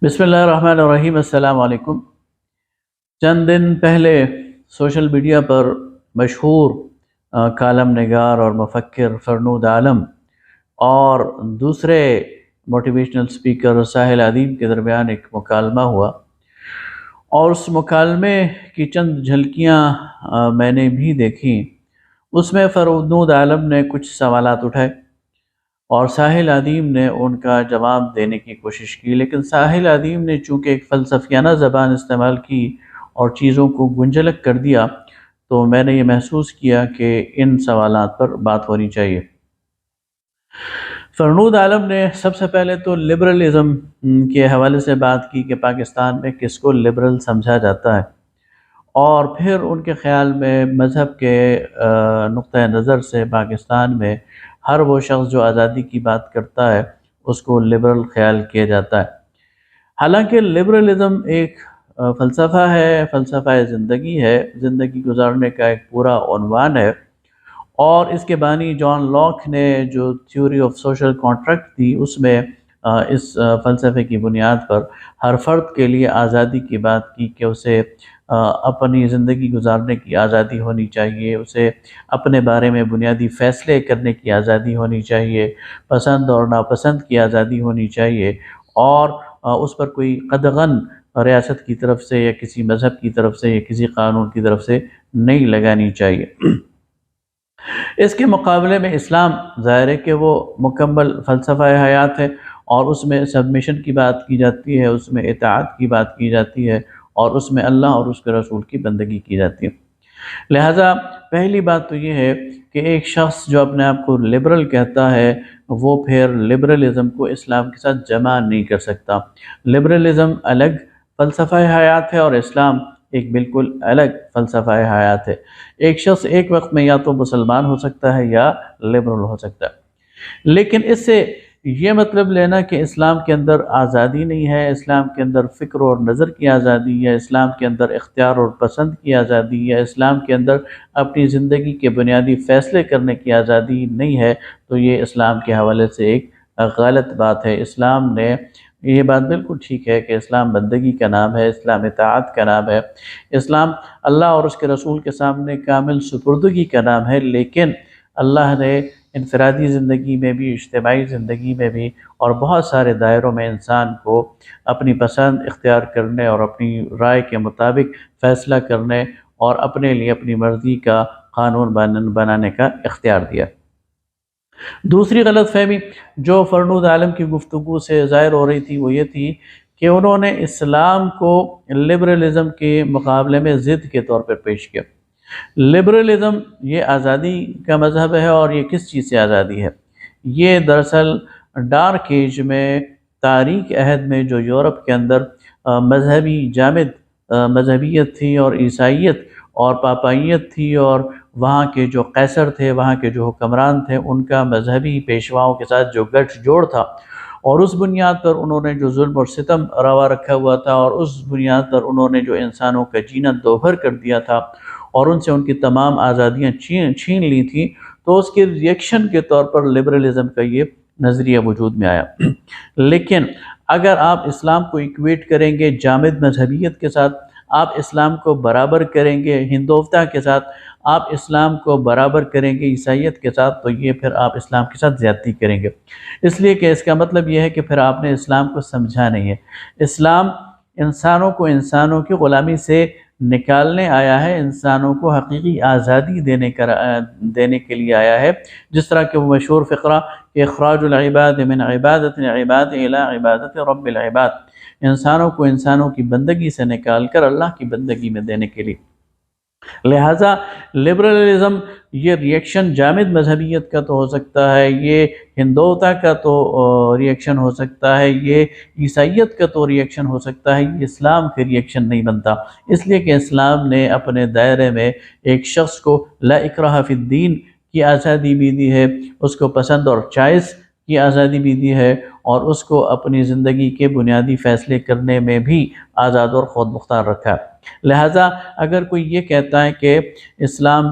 بسم اللہ الرحمن الرحیم۔ السلام علیکم۔ چند دن پہلے سوشل میڈیا پر مشہور کالم نگار اور مفکر فرنود عالم اور دوسرے موٹیویشنل سپیکر ساحل ادیب کے درمیان ایک مکالمہ ہوا، اور اس مکالمے کی چند جھلکیاں میں نے بھی دیکھیں۔ اس میں فرنود عالم نے کچھ سوالات اٹھائے اور ساحل ادیم نے ان کا جواب دینے کی کوشش کی، لیکن ساحل ادیم نے چونکہ ایک فلسفیانہ زبان استعمال کی اور چیزوں کو گنجلک کر دیا، تو میں نے یہ محسوس کیا کہ ان سوالات پر بات ہونی چاہیے۔ فرنود عالم نے سب سے پہلے تو لبرلزم کے حوالے سے بات کی کہ پاکستان میں کس کو لبرل سمجھا جاتا ہے، اور پھر ان کے خیال میں مذہب کے نقطہ نظر سے پاکستان میں ہر وہ شخص جو آزادی کی بات کرتا ہے اس کو لبرل خیال کیا جاتا ہے۔ حالانکہ لبرلزم ایک فلسفہ ہے، فلسفہ زندگی ہے، زندگی گزارنے کا ایک پورا عنوان ہے، اور اس کے بانی جان لاک نے جو تھیوری آف سوشل کانٹریکٹ دی، اس میں اس فلسفے کی بنیاد پر ہر فرد کے لیے آزادی کی بات کی کہ اسے اپنی زندگی گزارنے کی آزادی ہونی چاہیے، اسے اپنے بارے میں بنیادی فیصلے کرنے کی آزادی ہونی چاہیے، پسند اور ناپسند کی آزادی ہونی چاہیے، اور اس پر کوئی قدغن ریاست کی طرف سے یا کسی مذہب کی طرف سے یا کسی قانون کی طرف سے نہیں لگانی چاہیے۔ اس کے مقابلے میں اسلام ظاہر ہے کہ وہ مکمل فلسفہ حیات ہے، اور اس میں سبمیشن کی بات کی جاتی ہے، اس میں اطاعت کی بات کی جاتی ہے، اور اس میں اللہ اور اس کے رسول کی بندگی کی جاتی ہے۔ لہٰذا پہلی بات تو یہ ہے کہ ایک شخص جو اپنے آپ کو لبرل کہتا ہے وہ پھر لبرلزم کو اسلام کے ساتھ جمع نہیں کر سکتا۔ لبرلزم الگ فلسفہ حیات ہے اور اسلام ایک بالکل الگ فلسفہ حیات ہے۔ ایک شخص ایک وقت میں یا تو مسلمان ہو سکتا ہے یا لبرل ہو سکتا ہے، لیکن اس سے یہ مطلب لینا کہ اسلام کے اندر آزادی نہیں ہے، اسلام کے اندر فکر اور نظر کی آزادی ہے، اسلام کے اندر اختیار اور پسند کی آزادی ہے، اسلام کے اندر اپنی زندگی کے بنیادی فیصلے کرنے کی آزادی نہیں ہے، تو یہ اسلام کے حوالے سے ایک غلط بات ہے۔ اسلام نے یہ بات بالکل ٹھیک ہے کہ اسلام بندگی کا نام ہے، اسلام اطاعت کا نام ہے، اسلام اللہ اور اس کے رسول کے سامنے کامل سپردگی کا نام ہے، لیکن اللہ نے انفرادی زندگی میں بھی، اجتماعی زندگی میں بھی، اور بہت سارے دائروں میں انسان کو اپنی پسند اختیار کرنے اور اپنی رائے کے مطابق فیصلہ کرنے اور اپنے لیے اپنی مرضی کا قانون بنانے کا اختیار دیا۔ دوسری غلط فہمی جو فرنود عالم کی گفتگو سے ظاہر ہو رہی تھی وہ یہ تھی کہ انہوں نے اسلام کو لبرلزم کے مقابلے میں ضد کے طور پر پیش کیا۔ لبرلزم یہ آزادی کا مذہب ہے، اور یہ کس چیز سے آزادی ہے؟ یہ دراصل ڈارک ایج میں، تاریک عہد میں جو یورپ کے اندر مذہبی جامد مذہبیت تھی اور عیسائیت اور پاپائیت تھی، اور وہاں کے جو قیصر تھے، وہاں کے جو حکمران تھے، ان کا مذہبی پیشواؤں کے ساتھ جو گٹھ جوڑ تھا، اور اس بنیاد پر انہوں نے جو ظلم اور ستم روا رکھا ہوا تھا، اور اس بنیاد پر انہوں نے جو انسانوں کا جینا دوبھر کر دیا تھا اور ان سے ان کی تمام آزادیاں چھین لی تھیں، تو اس کے ریئیکشن کے طور پر لبرلزم کا یہ نظریہ وجود میں آیا۔ لیکن اگر آپ اسلام کو ایکویٹ کریں گے جامد مذہبیت کے ساتھ، آپ اسلام کو برابر کریں گے ہندوتا کے ساتھ، آپ اسلام کو برابر کریں گے عیسائیت کے ساتھ، تو یہ پھر آپ اسلام کے ساتھ زیادتی کریں گے، اس لیے کہ اس کا مطلب یہ ہے کہ پھر آپ نے اسلام کو سمجھا نہیں ہے۔ اسلام انسانوں کو انسانوں کی غلامی سے نکالنے آیا ہے، انسانوں کو حقیقی آزادی دینے کے لیے آیا ہے، جس طرح کہ وہ مشہور فقرہ کہ اخراج العباد من عبادت العباد الى عبادت رب العباد، انسانوں کو انسانوں کی بندگی سے نکال کر اللہ کی بندگی میں دینے کے لیے۔ لہٰذا لبرلزم یہ ریئیکشن جامد مذہبیت کا تو ہو سکتا ہے، یہ ہندوتا کا تو ریئیکشن ہو سکتا ہے، یہ عیسائیت کا تو ریئیکشن ہو سکتا ہے، یہ اسلام کا ریئیکشن نہیں بنتا، اس لیے کہ اسلام نے اپنے دائرے میں ایک شخص کو لا اکراہ فی الدین کی آزادی بھی دی ہے، اس کو پسند اور چوائس کی آزادی بھی دی ہے، اور اس کو اپنی زندگی کے بنیادی فیصلے کرنے میں بھی آزاد اور خود مختار رکھا ہے۔ لہٰذا اگر کوئی یہ کہتا ہے کہ اسلام،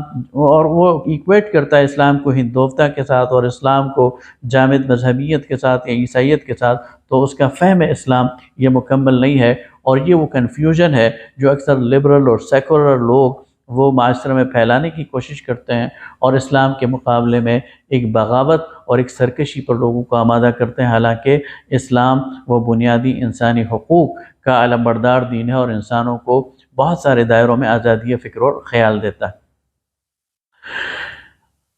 اور وہ ایکویٹ کرتا ہے اسلام کو ہندوتا کے ساتھ اور اسلام کو جامد مذہبیت کے ساتھ یا عیسائیت کے ساتھ، تو اس کا فہم اسلام یہ مکمل نہیں ہے، اور یہ وہ کنفیوژن ہے جو اکثر لبرل اور سیکولر لوگ وہ معاشرے میں پھیلانے کی کوشش کرتے ہیں، اور اسلام کے مقابلے میں ایک بغاوت اور ایک سرکشی پر لوگوں کو آمادہ کرتے ہیں، حالانکہ اسلام وہ بنیادی انسانی حقوق کا علمبردار دین ہے اور انسانوں کو بہت سارے دائروں میں آزادی فکر اور خیال دیتا ہے۔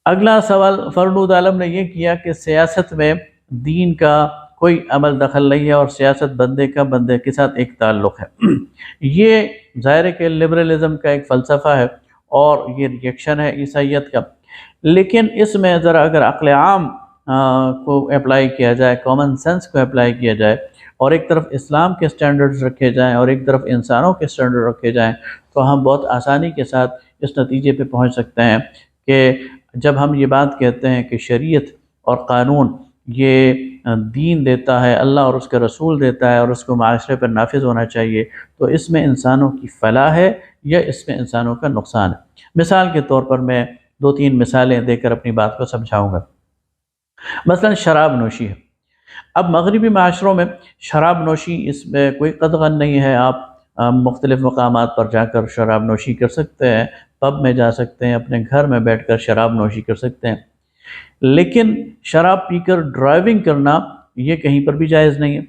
اگلا سوال فرنود عالم نے یہ کیا کہ سیاست میں دین کا کوئی عمل دخل نہیں ہے اور سیاست بندے کا بندے کے ساتھ ایک تعلق ہے۔ یہ ظاہر ہے کہ لبرلزم کا ایک فلسفہ ہے اور یہ ریئیکشن ہے عیسائیت کا، لیکن اس میں ذرا اگر عقل عام کو اپلائی کیا جائے، کامن سینس کو اپلائی کیا جائے، اور ایک طرف اسلام کے سٹینڈرڈز رکھے جائیں اور ایک طرف انسانوں کے سٹینڈرڈ رکھے جائیں، تو ہم بہت آسانی کے ساتھ اس نتیجے پہ پہنچ سکتے ہیں کہ جب ہم یہ بات کہتے ہیں کہ شریعت اور قانون یہ دین دیتا ہے، اللہ اور اس کا رسول دیتا ہے اور اس کو معاشرے پر نافذ ہونا چاہیے، تو اس میں انسانوں کی فلاح ہے یا اس میں انسانوں کا نقصان ہے۔ مثال کے طور پر میں 2-3 مثالیں دے کر اپنی بات کو سمجھاؤں گا۔ مثلا شراب نوشی ہے۔ اب مغربی معاشروں میں شراب نوشی اس میں کوئی قدغن نہیں ہے، آپ مختلف مقامات پر جا کر شراب نوشی کر سکتے ہیں، پب میں جا سکتے ہیں، اپنے گھر میں بیٹھ کر شراب نوشی کر سکتے ہیں، لیکن شراب پی کر ڈرائیونگ کرنا یہ کہیں پر بھی جائز نہیں ہے۔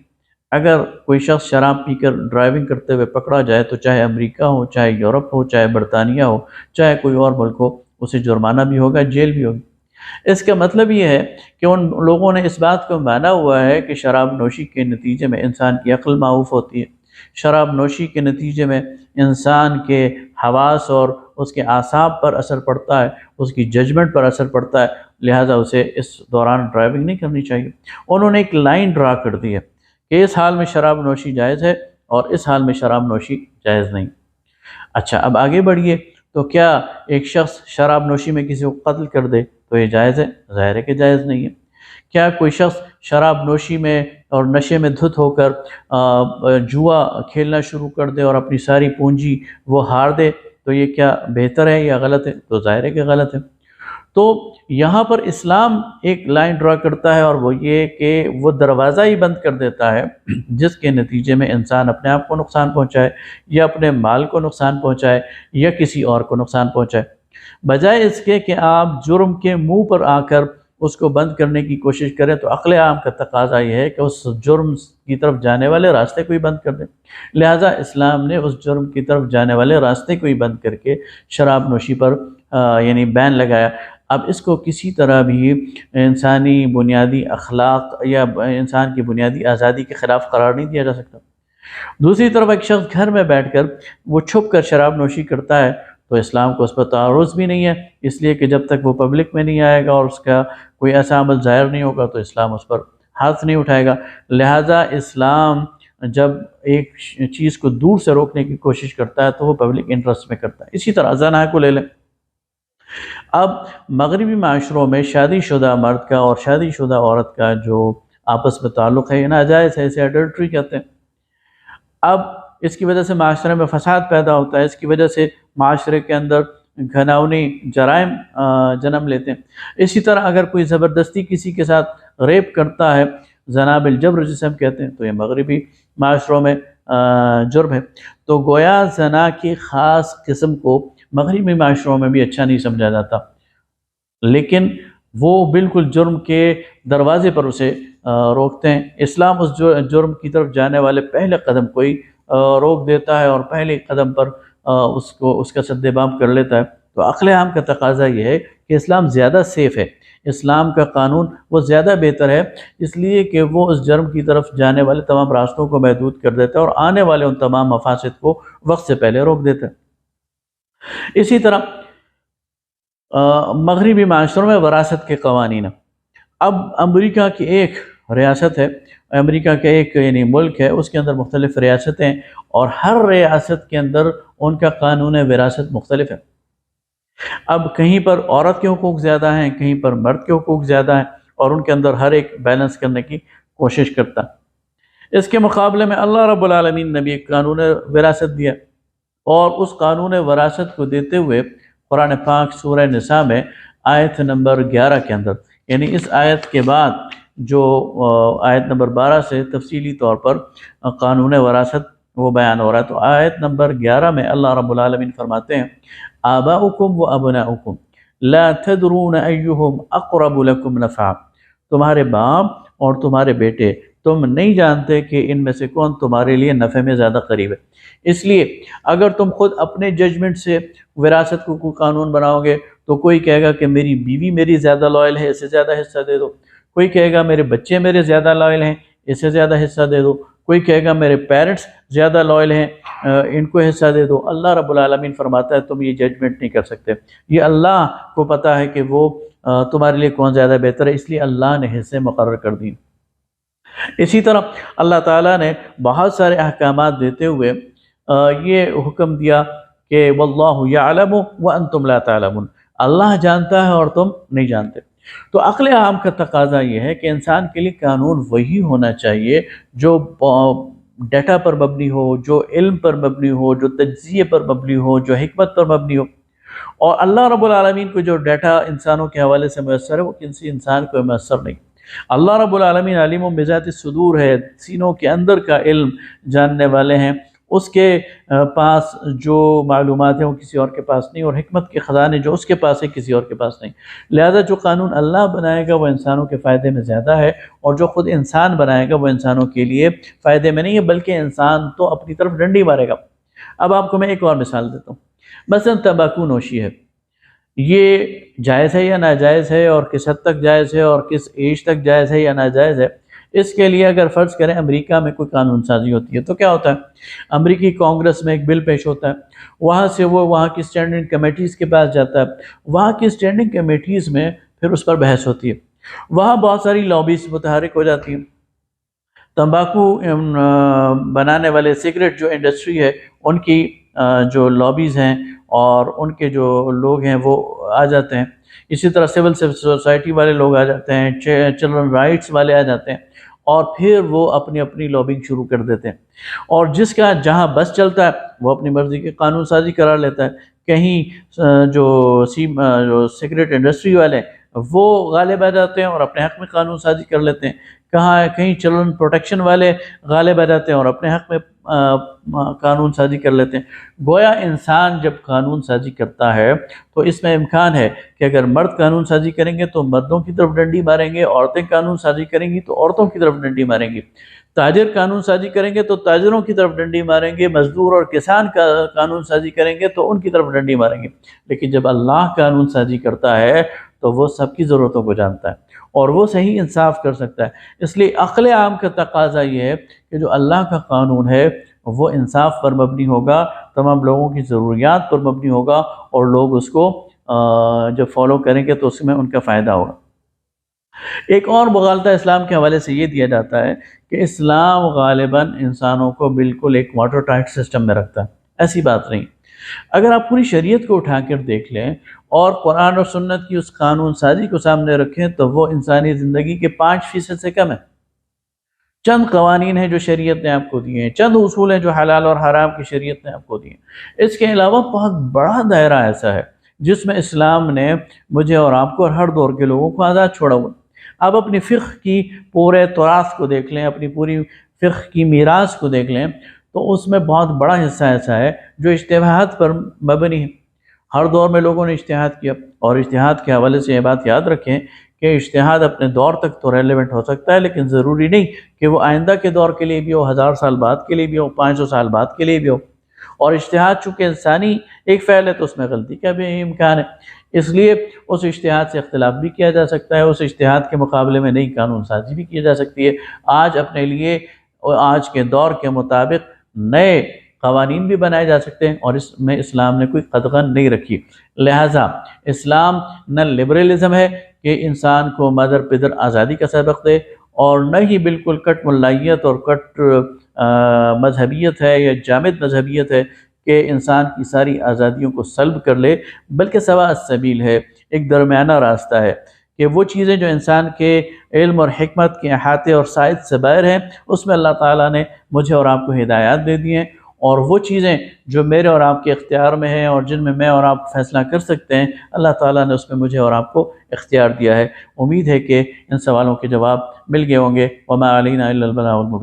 اگر کوئی شخص شراب پی کر ڈرائیونگ کرتے ہوئے پکڑا جائے تو چاہے امریکہ ہو، چاہے یورپ ہو، چاہے برطانیہ ہو، چاہے کوئی اور ملک ہو، اسے جرمانہ بھی ہوگا، جیل بھی ہوگی۔ اس کا مطلب یہ ہے کہ ان لوگوں نے اس بات کو مانا ہوا ہے کہ شراب نوشی کے نتیجے میں انسان کی عقل معوف ہوتی ہے، شراب نوشی کے نتیجے میں انسان کے حواس اور اس کے اعصاب پر اثر پڑتا ہے، اس کی ججمنٹ پر اثر پڑتا ہے، لہٰذا اسے اس دوران ڈرائیونگ نہیں کرنی چاہیے۔ انہوں نے ایک لائن ڈرا کر دی ہے کہ اس حال میں شراب نوشی جائز ہے اور اس حال میں شراب نوشی جائز نہیں۔ اچھا، اب آگے بڑھیے، تو کیا ایک شخص شراب نوشی میں کسی کو قتل کر دے تو یہ جائز ہے؟ ظاہر ہے کہ جائز نہیں ہے۔ کیا کوئی شخص شراب نوشی میں اور نشے میں دھت ہو کر جوا کھیلنا شروع کر دے اور اپنی ساری پونجی وہ ہار دے تو یہ کیا بہتر ہے یا غلط ہے؟ تو ظاہر ہے کہ غلط ہے۔ تو یہاں پر اسلام ایک لائن ڈرا کرتا ہے اور وہ یہ کہ وہ دروازہ ہی بند کر دیتا ہے جس کے نتیجے میں انسان اپنے آپ کو نقصان پہنچائے یا اپنے مال کو نقصان پہنچائے یا کسی اور کو نقصان پہنچائے، بجائے اس کے کہ آپ جرم کے منہ پر آ کر اس کو بند کرنے کی کوشش کریں۔ تو عقل عام کا تقاضا یہ ہے کہ اس جرم کی طرف جانے والے راستے کو ہی بند کر دیں، لہٰذا اسلام نے اس جرم کی طرف جانے والے راستے کو ہی بند کر کے شراب نوشی پر یعنی بین لگایا۔ اب اس کو کسی طرح بھی انسانی بنیادی اخلاق یا انسان کی بنیادی آزادی کے خلاف قرار نہیں دیا جا سکتا۔ دوسری طرف ایک شخص گھر میں بیٹھ کر وہ چھپ کر شراب نوشی کرتا ہے تو اسلام کو اس پر تعارض بھی نہیں ہے، اس لیے کہ جب تک وہ پبلک میں نہیں آئے گا اور اس کا کوئی ایسا عمل ظاہر نہیں ہوگا تو اسلام اس پر ہاتھ نہیں اٹھائے گا۔ لہٰذا اسلام جب ایک چیز کو دور سے روکنے کی کوشش کرتا ہے تو وہ پبلک انٹرسٹ میں کرتا ہے۔ اسی طرح زنا کو لے لیں۔ اب مغربی معاشروں میں شادی شدہ مرد کا اور شادی شدہ عورت کا جو آپس میں تعلق ہے یہ ناجائز ہے، اسے ایڈلٹری کہتے ہیں۔ اب اس کی وجہ سے معاشرے میں فساد پیدا ہوتا ہے، اس کی وجہ سے معاشرے کے اندر گھناؤنی جرائم جنم لیتے ہیں۔ اسی طرح اگر کوئی زبردستی کسی کے ساتھ ریپ کرتا ہے، زنا بالجبر جسے ہم کہتے ہیں، تو یہ مغربی معاشروں میں جرم ہے۔ تو گویا زنا کی خاص قسم کو مغربی معاشروں میں بھی اچھا نہیں سمجھا جاتا، لیکن وہ بالکل جرم کے دروازے پر اسے روکتے ہیں۔ اسلام اس جرم کی طرف جانے والے پہلے قدم کو ہی روک دیتا ہے اور پہلے قدم پر اس کا سد باب کر لیتا ہے۔ تو عقل عام کا تقاضا یہ ہے کہ اسلام زیادہ سیف ہے، اسلام کا قانون وہ زیادہ بہتر ہے، اس لیے کہ وہ اس جرم کی طرف جانے والے تمام راستوں کو محدود کر دیتا ہے اور آنے والے ان تمام مفاسد کو وقت سے پہلے روک دیتا ہے۔ اسی طرح مغربی معاشروں میں وراثت کے قوانین ہیں۔ اب امریکہ کی ایک ریاست ہے، امریکہ کا ایک یعنی ملک ہے، اس کے اندر مختلف ریاستیں ہیں اور ہر ریاست کے اندر ان کا قانون وراثت مختلف ہے۔ اب کہیں پر عورت کے حقوق زیادہ ہیں، کہیں پر مرد کے حقوق زیادہ ہیں، اور ان کے اندر ہر ایک بیلنس کرنے کی کوشش کرتا۔ اس کے مقابلے میں اللہ رب العالمین نے بھی ایک قانون وراثت دیا، اور اس قانون وراثت کو دیتے ہوئے قرآن پاک سورہ نساء میں آیت نمبر 11 کے اندر، یعنی اس آیت کے بعد جو آیت نمبر 12 سے تفصیلی طور پر قانون وراثت وہ بیان ہو رہا ہے، تو آیت نمبر 11 میں اللہ رب العالمین فرماتے ہیں آباؤکم و ابناؤکم لا تدرون ایہم اقرب لکم نفعا، تمہارے باپ اور تمہارے بیٹے تم نہیں جانتے کہ ان میں سے کون تمہارے لیے نفع میں زیادہ قریب ہے۔ اس لیے اگر تم خود اپنے ججمنٹ سے وراثت کو کوئی قانون بناؤ گے تو کوئی کہے گا کہ میری بیوی میری زیادہ لائل ہے، اسے زیادہ حصہ دے دو، کوئی کہے گا میرے بچے میرے زیادہ لائل ہیں، اسے زیادہ حصہ دے دو، کوئی کہے گا میرے پیرنٹس زیادہ لائل ہیں، ان کو حصہ دے دو۔ اللہ رب العالمین فرماتا ہے تم یہ ججمنٹ نہیں کر سکتے، یہ اللہ کو پتہ ہے کہ وہ تمہارے لیے کون زیادہ بہتر ہے، اس لیے اللہ نے حصے مقرر کر دی۔ اسی طرح اللہ تعالیٰ نے بہت سارے احکامات دیتے ہوئے یہ حکم دیا کہ واللہ یعلم وانتم لا تعلمون، اللہ جانتا ہے اور تم نہیں جانتے۔ تو عقل عام کا تقاضا یہ ہے کہ انسان کے لیے قانون وہی ہونا چاہیے جو ڈیٹا پر مبنی ہو، جو علم پر مبنی ہو، جو تجزیے پر مبنی ہو، جو حکمت پر مبنی ہو۔ اور اللہ رب العالمین کو جو ڈیٹا انسانوں کے حوالے سے میسر ہے وہ کسی انسان کو میسر نہیں۔ اللہ رب العالمین علیم بذات الصدور ہے، سینوں کے اندر کا علم جاننے والے ہیں، اس کے پاس جو معلومات ہیں وہ کسی اور کے پاس نہیں، اور حکمت کے خزانے جو اس کے پاس ہے کسی اور کے پاس نہیں۔ لہذا جو قانون اللہ بنائے گا وہ انسانوں کے فائدے میں زیادہ ہے، اور جو خود انسان بنائے گا وہ انسانوں کے لیے فائدے میں نہیں ہے، بلکہ انسان تو اپنی طرف ڈنڈی مارے گا۔ اب آپ کو میں ایک اور مثال دیتا ہوں، مثلا تمباکو نوشی ہے، یہ جائز ہے یا ناجائز ہے، اور کس حد تک جائز ہے، اور کس ایج تک جائز ہے یا ناجائز ہے، اس کے لیے اگر فرض کریں امریکہ میں کوئی قانون سازی ہوتی ہے تو کیا ہوتا ہے، امریکی کانگریس میں ایک بل پیش ہوتا ہے، وہاں سے وہ وہاں کی اسٹینڈنگ کمیٹیز کے پاس جاتا ہے، وہاں کی اسٹینڈنگ کمیٹیز میں پھر اس پر بحث ہوتی ہے، وہاں بہت ساری لابیز متحرک ہو جاتی ہیں، تمباکو بنانے والے سگریٹ جو انڈسٹری ہے ان کی جو لابیز ہیں اور ان کے جو لوگ ہیں وہ آ جاتے ہیں، اسی طرح سول سوسائٹی والے لوگ آ جاتے ہیں، چلڈرن رائٹس والے آ جاتے ہیں، اور پھر وہ اپنی اپنی لابنگ شروع کر دیتے ہیں، اور جس کا جہاں بس چلتا ہے وہ اپنی مرضی کے قانون سازی کرا لیتا ہے۔ کہیں جو سگریٹ انڈسٹری والے ہیں وہ غالب آ جاتے ہیں اور اپنے حق میں قانون سازی کر لیتے ہیں، کہیں چلڈرن پروٹیکشن والے غالب آ جاتے ہیں اور اپنے حق میں قانون سازی کر لیتے ہیں۔ گویا انسان جب قانون سازی کرتا ہے تو اس میں امکان ہے کہ اگر مرد قانون سازی کریں گے تو مردوں کی طرف ڈنڈی ماریں گے، عورتیں قانون سازی کریں گی تو عورتوں کی طرف ڈنڈی ماریں گی، تاجر قانون سازی کریں گے تو تاجروں کی طرف ڈنڈی ماریں گے، مزدور اور کسان کا قانون سازی کریں گے تو ان کی طرف ڈنڈی ماریں گے۔ لیکن جب اللہ قانون سازی کرتا ہے تو وہ سب کی ضرورتوں کو جانتا ہے اور وہ صحیح انصاف کر سکتا ہے۔ اس لیے عقل عام کا تقاضا یہ ہے کہ جو اللہ کا قانون ہے وہ انصاف پر مبنی ہوگا، تمام لوگوں کی ضروریات پر مبنی ہوگا، اور لوگ اس کو جب فالو کریں گے تو اس میں ان کا فائدہ ہوگا۔ ایک اور مغالطہ اسلام کے حوالے سے یہ دیا جاتا ہے کہ اسلام غالباً انسانوں کو بالکل ایک واٹر ٹائٹ سسٹم میں رکھتا ہے۔ ایسی بات نہیں۔ اگر آپ پوری شریعت کو اٹھا کر دیکھ لیں اور قرآن اور سنت کی اس قانون سازی کو سامنے رکھیں تو وہ انسانی زندگی کے 5% سے کم ہے۔ چند قوانین ہیں جو شریعت نے آپ کو دیے ہیں، چند اصول ہیں جو حلال اور حرام کی شریعت نے آپ کو دیے ہیں۔ اس کے علاوہ بہت بڑا دائرہ ایسا ہے جس میں اسلام نے مجھے اور آپ کو اور ہر دور کے لوگوں کو آزاد چھوڑا ہوا۔ آپ اپنی فقہ کی پورے تراث کو دیکھ لیں، اپنی پوری فقہ کی میراث کو دیکھ لیں تو اس میں بہت بڑا حصہ ایسا ہے جو اجتہاد پر مبنی ہے۔ ہر دور میں لوگوں نے اجتہاد کیا، اور اجتہاد کے حوالے سے یہ بات یاد رکھیں کہ اجتہاد اپنے دور تک تو ریلیونٹ ہو سکتا ہے، لیکن ضروری نہیں کہ وہ آئندہ کے دور کے لیے بھی ہو، 1000 سال بعد کے لیے بھی ہو، 500 سال بعد کے لیے بھی ہو۔ اور اجتہاد چونکہ انسانی ایک فعل ہے تو اس میں غلطی کا بھی امکان ہے، اس لیے اس اجتہاد سے اختلاف بھی کیا جا سکتا ہے، اس اجتہاد کے مقابلے میں نئی قانون سازی بھی کی جا سکتی ہے۔ آج اپنے لیے اور آج کے دور کے مطابق نئے قوانین بھی بنائے جا سکتے ہیں، اور اس میں اسلام نے کوئی قدغن نہیں رکھی۔ لہٰذا اسلام نہ لبرلزم ہے کہ انسان کو مادر پدر آزادی کا سبق دے، اور نہ ہی بالکل کٹ ملائیت اور کٹ مذہبیت ہے یا جامد مذہبیت ہے کہ انسان کی ساری آزادیوں کو سلب کر لے، بلکہ سواء السبیل ہے، ایک درمیانہ راستہ ہے کہ وہ چیزیں جو انسان کے علم اور حکمت کے احاطے اور سائد سے باہر ہیں، اس میں اللہ تعالیٰ نے مجھے اور آپ کو ہدایات دے دی ہیں، اور وہ چیزیں جو میرے اور آپ کے اختیار میں ہیں اور جن میں میں اور آپ فیصلہ کر سکتے ہیں، اللہ تعالیٰ نے اس میں مجھے اور آپ کو اختیار دیا ہے۔ امید ہے کہ ان سوالوں کے جواب مل گئے ہوں گے۔ وما علینا الا البلاغ المبین۔